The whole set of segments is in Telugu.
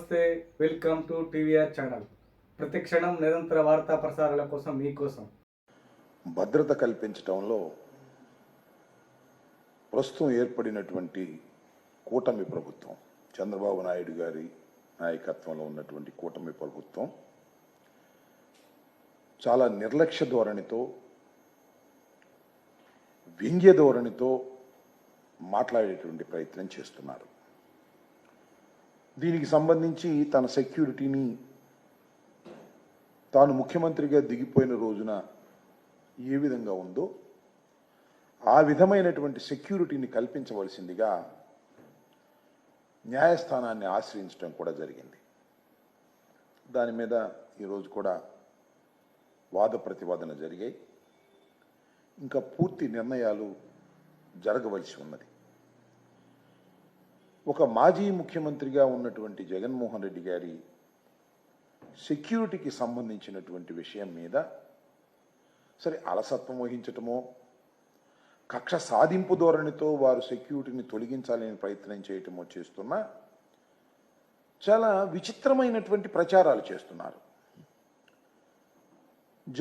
నమస్తే, వెల్కమ్ టు టీవీఆర్ ఛానల్. ప్రతి క్షణం నిరంతర వార్తా ప్రసారాల కోసం మీకోసం. భద్రత కల్పించడంలో ప్రస్తుతం ఏర్పడినటువంటి కూటమి ప్రభుత్వం, చంద్రబాబు నాయుడు గారి నాయకత్వంలో ఉన్నటువంటి కూటమి ప్రభుత్వం చాలా నిర్లక్ష్య ధోరణితో, వ్యంగ్య ధోరణితో మాట్లాడేటువంటి ప్రయత్నం చేస్తున్నారు. దీనికి సంబంధించి తన సెక్యూరిటీని తాను ముఖ్యమంత్రిగా దిగిపోయిన రోజున ఏ విధంగా ఉందో ఆ విధమైనటువంటి సెక్యూరిటీని కల్పించవలసిందిగా న్యాయస్థానాన్ని ఆశ్రయించడం కూడా జరిగింది. దాని మీద ఈరోజు కూడా వాద ప్రతివాదన జరిగాయి. ఇంకా పూర్తి నిర్ణయాలు జరగవలసి ఉన్నది. ఒక మాజీ ముఖ్యమంత్రిగా ఉన్నటువంటి జగన్మోహన్ రెడ్డి గారి సెక్యూరిటీకి సంబంధించినటువంటి విషయం మీద సరే అలసత్వం వహించటమో, కక్ష సాధింపు ధోరణితో వారు సెక్యూరిటీని తొలగించాలని ప్రయత్నం చేయటమో చేస్తున్నా చాలా విచిత్రమైనటువంటి ప్రచారాలు చేస్తున్నారు.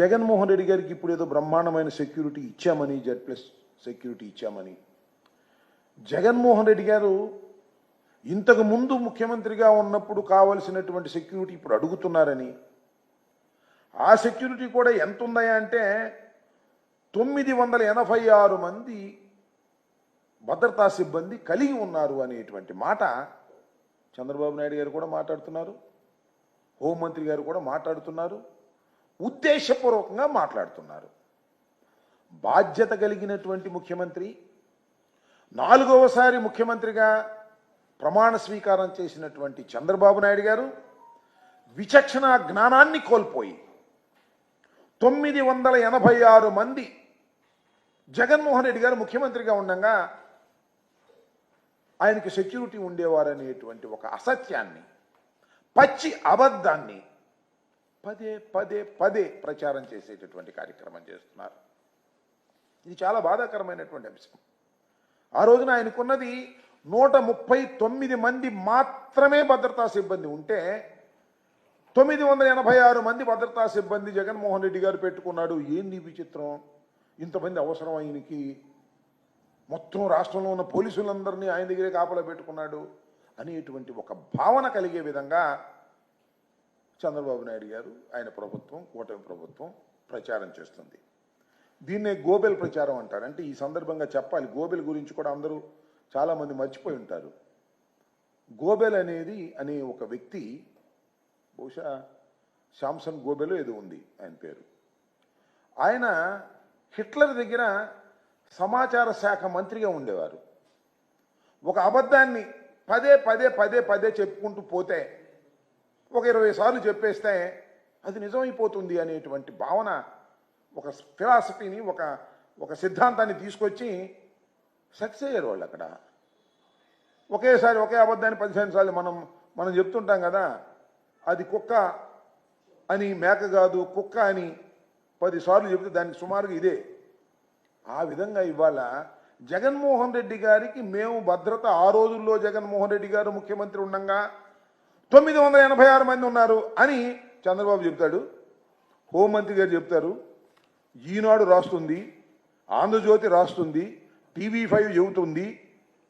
జగన్మోహన్ రెడ్డి గారికి ఇప్పుడు ఏదో బ్రహ్మాండమైన సెక్యూరిటీ ఇచ్చామని, Z+ సెక్యూరిటీ ఇచ్చామని, జగన్మోహన్ రెడ్డి గారు ఇంతకు ముందు ముఖ్యమంత్రిగా ఉన్నప్పుడు కావలసినటువంటి సెక్యూరిటీ ఇప్పుడు అడుగుతున్నారని, ఆ సెక్యూరిటీ కూడా ఎంత ఉందా అంటే 986 మంది భద్రతా సిబ్బంది కలిగి ఉన్నారు అనేటువంటి మాట చంద్రబాబు నాయుడు గారు కూడా మాట్లాడుతున్నారు, హోంమంత్రి గారు కూడా మాట్లాడుతున్నారు, ఉద్దేశపూర్వకంగా మాట్లాడుతున్నారు. బాధ్యత కలిగినటువంటి ముఖ్యమంత్రి, 4వసారి ముఖ్యమంత్రిగా ప్రమాణ స్వీకారం చేసినటువంటి చంద్రబాబు నాయుడు గారు విచక్షణ జ్ఞానాన్ని కోల్పోయి 986 మంది జగన్మోహన్ రెడ్డి గారు ముఖ్యమంత్రిగా ఉండగా ఆయనకి సెక్యూరిటీ ఉండేవారనేటువంటి ఒక అసత్యాన్ని, పచ్చి అబద్ధాన్ని పదే పదే పదే ప్రచారం చేసేటటువంటి కార్యక్రమం చేస్తున్నారు. ఇది చాలా బాధాకరమైనటువంటి అంశం. ఆ రోజున ఆయనకున్నది 139 మంది మాత్రమే భద్రతా సిబ్బంది ఉంటే 986 మంది భద్రతా సిబ్బంది జగన్మోహన్ రెడ్డి గారు పెట్టుకున్నాడు. ఏంది విచిత్రం, ఇంతమంది అవసరం ఆయనకి, మొత్తం రాష్ట్రంలో ఉన్న పోలీసులందరినీ ఆయన దగ్గరే కాపలా పెట్టుకున్నాడు అనేటువంటి ఒక భావన కలిగే విధంగా చంద్రబాబు నాయుడు గారు, ఆయన ప్రభుత్వం, కూటమి ప్రభుత్వం ప్రచారం చేస్తుంది. దీన్నే గోబెల్ ప్రచారం అంటారు. అంటే ఈ సందర్భంగా చెప్పాలి, గోబెల్ గురించి కూడా అందరూ చాలామంది మర్చిపోయి ఉంటారు. గోబెల్ అనే ఒక వ్యక్తి, బహుశా శాంసన్ గోబెల్ ఏదో ఉంది ఆయన పేరు, ఆయన హిట్లర్ దగ్గర సమాచార శాఖ మంత్రిగా ఉండేవారు. ఒక అబద్ధాన్ని పదే పదే పదే పదే చెప్పుకుంటూ పోతే, ఒక 20 సార్లు చెప్పేస్తే అది నిజమైపోతుంది అనేటువంటి భావన, ఒక ఫిలాసఫీని, ఒక సిద్ధాంతాన్ని తీసుకొచ్చి సక్సెస్ అయ్యారు వాళ్ళు. అక్కడ ఒకేసారి ఒకే అబద్ధాన్ని 15 సార్లు మనం చెప్తుంటాం కదా, అది కుక్క అని, మేక కాదు కుక్క అని 10 సార్లు చెప్తే దానికి సుమారుగా ఇదే. ఆ విధంగా ఇవాళ జగన్మోహన్ రెడ్డి గారికి మేము భద్రత, ఆ రోజుల్లో జగన్మోహన్ రెడ్డి గారు ముఖ్యమంత్రి ఉండగా 986 మంది ఉన్నారు అని చంద్రబాబు చెప్తాడు, హోంమంత్రి గారు చెప్తారు, ఈనాడు రాస్తుంది, ఆంధ్రజ్యోతి రాస్తుంది, TV5 చెబుతుంది,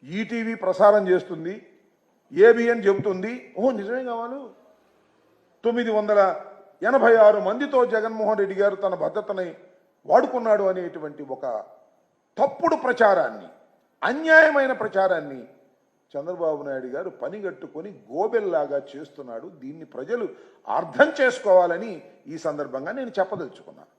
ఈటీవీ ప్రసారం చేస్తుంది, ABN చెబుతుంది. నిజమే కావాలి, 986 మందితో జగన్మోహన్ రెడ్డి గారు తన భద్రతని వాడుకున్నాడు అనేటువంటి ఒక తప్పుడు ప్రచారాన్ని, అన్యాయమైన ప్రచారాన్ని చంద్రబాబు నాయుడు గారు పనిగట్టుకొని గోబెల్లాగా చేస్తున్నాడు. దీన్ని ప్రజలు అర్థం చేసుకోవాలని ఈ సందర్భంగా నేను చెప్పదలుచుకున్నాను.